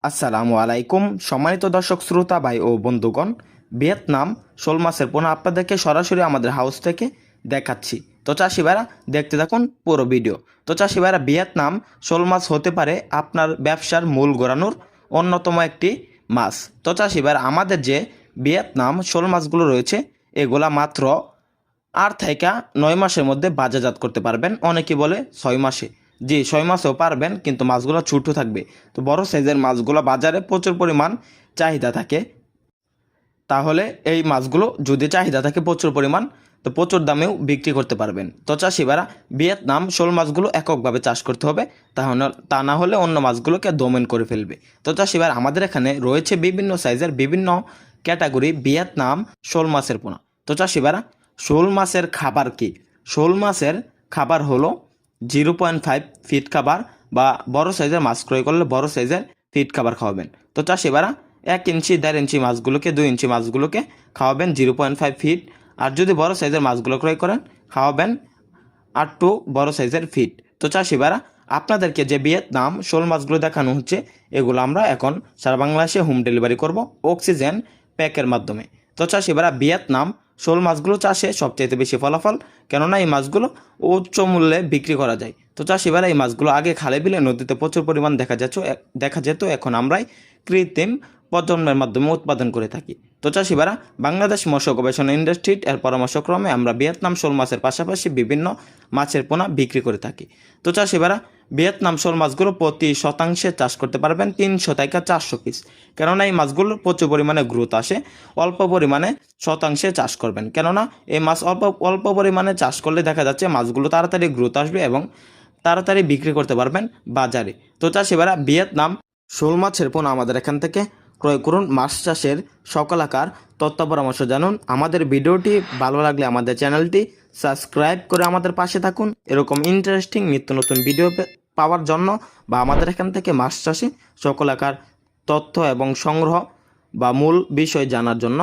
আসসালামু আলাইকুম সম্মানিত দর্শক শ্রোতা ভাই ও বন্ধুগণ। ভিয়েতনাম শোল মাছের পোনা আপনাদেরকে সরাসরি আমাদের হাউস থেকে দেখাচ্ছি। তো চাষি ভাইরা দেখতে থাকুন পুরো ভিডিও। তো চাষি ভাইরা, ভিয়েতনাম শোল মাছ হতে পারে আপনার ব্যবসার মূল গড়ানোর অন্যতম একটি মাছ। তো চাষি ভাইরা, আমাদের যে ভিয়েতনাম শোল মাছগুলো রয়েছে এগুলা মাত্র 8 থেকে 9 মাসের মধ্যে বাজারজাত করতে পারবেন। অনেকে বলে 6 মাসে। জি, 6 মাসেও পারবেন, কিন্তু মাছগুলো ছোটো থাকবে। তো বড় সাইজের মাছগুলো বাজারে প্রচুর পরিমাণ চাহিদা থাকে। তাহলে এই মাছগুলো যদি চাহিদা থাকে প্রচুর পরিমাণ, তো প্রচুর দামেও বিক্রি করতে পারবেন। তো চাষিবারা, ভিয়েতনাম শোল মাছগুলো এককভাবে চাষ করতে হবে, তা না হলে অন্য মাছগুলোকে দমন করে ফেলবে। তো চাষিবার, আমাদের এখানে রয়েছে বিভিন্ন সাইজের বিভিন্ন ক্যাটাগরি ভিয়েতনাম শোল মাছের পোনা। তো চাষিবারা, শোল মাছের খাবার কি? শোল মাছের খাবার হলো 0.5 ফিট খাবার, বা বড় সাইজের মাছ ক্রয় করলে বড় সাইজের ফিট খাবার খাওয়াবেন। তো চাষিবারা, 1 ইঞ্চি 1.5 ইঞ্চি মাছগুলোকে 2 ইঞ্চি মাছগুলোকে খাওয়াবেন 0.5 ফিট। আর যদি বড় সাইজের মাছগুলো ক্রয় করেন, খাওয়াবেন 8 বড় সাইজের ফিট। তো চাষিবারা, আপনাদেরকে যে ভিয়েতনাম শোল মাছগুলো দেখানো হচ্ছে এগুলো আমরা এখন সারা বাংলাদেশে হোম ডেলিভারি করব অক্সিজেন প্যাকের মাধ্যমে। তো চাষিবারা, ভিয়েতনাম শোল মাছগুলো চাষে সবচাইতে বেশি ফলাফল, কেননা এই মাছগুলো উচ্চ মূল্যে বিক্রি করা যায়। তো চাষিবারা, এই মাছগুলো আগে খালে বিলে নদীতে প্রচুর পরিমাণ দেখা যেত, এখন আমরাই কৃত্রিম প্রজন্মের মাধ্যমে উৎপাদন করে থাকি। তো চাষিবারা, বাংলাদেশ মৎস্য গবেষণা ইন্ডাস্ট্রির পরামর্শক্রমে আমরা ভিয়েতনাম শোল মাছের পাশাপাশি বিভিন্ন মাছের পোনা বিক্রি করে থাকি। তো চাষিবারা, ভিয়েতনাম শোল মাছগুলো প্রতি শতাংশে চাষ করতে পারবেন 300 থেকে 400 পিস, কেননা এই মাছগুলোর প্রচুর পরিমাণে গ্রোথ আসে। অল্প পরিমাণে শতাংশে চাষ করবেন, কেননা এই মাছ অল্প পরিমাণে চাষ করলে দেখা যাচ্ছে মাছগুলো তাড়াতাড়ি গ্রোথ আসবে এবং তাড়াতাড়ি বিক্রি করতে পারবেন বাজারে। তো চাষিবারা, ভিয়েতনাম শোল মাছের পোনা আমাদের এখান থেকে ক্রয় করুন। মাছ চাষের সকল আকার তথ্য পরামর্শ জানুন। আমাদের ভিডিওটি ভালো লাগলে আমাদের চ্যানেলটি সাবস্ক্রাইব করে আমাদের পাশে থাকুন। এরকম ইন্টারেস্টিং নিত্য নতুন ভিডিও পাওয়ার জন্য, বা আমাদের এখান থেকে মাছ চাষে সকল আকার তথ্য এবং সংগ্রহ বা মূল বিষয় জানার জন্য।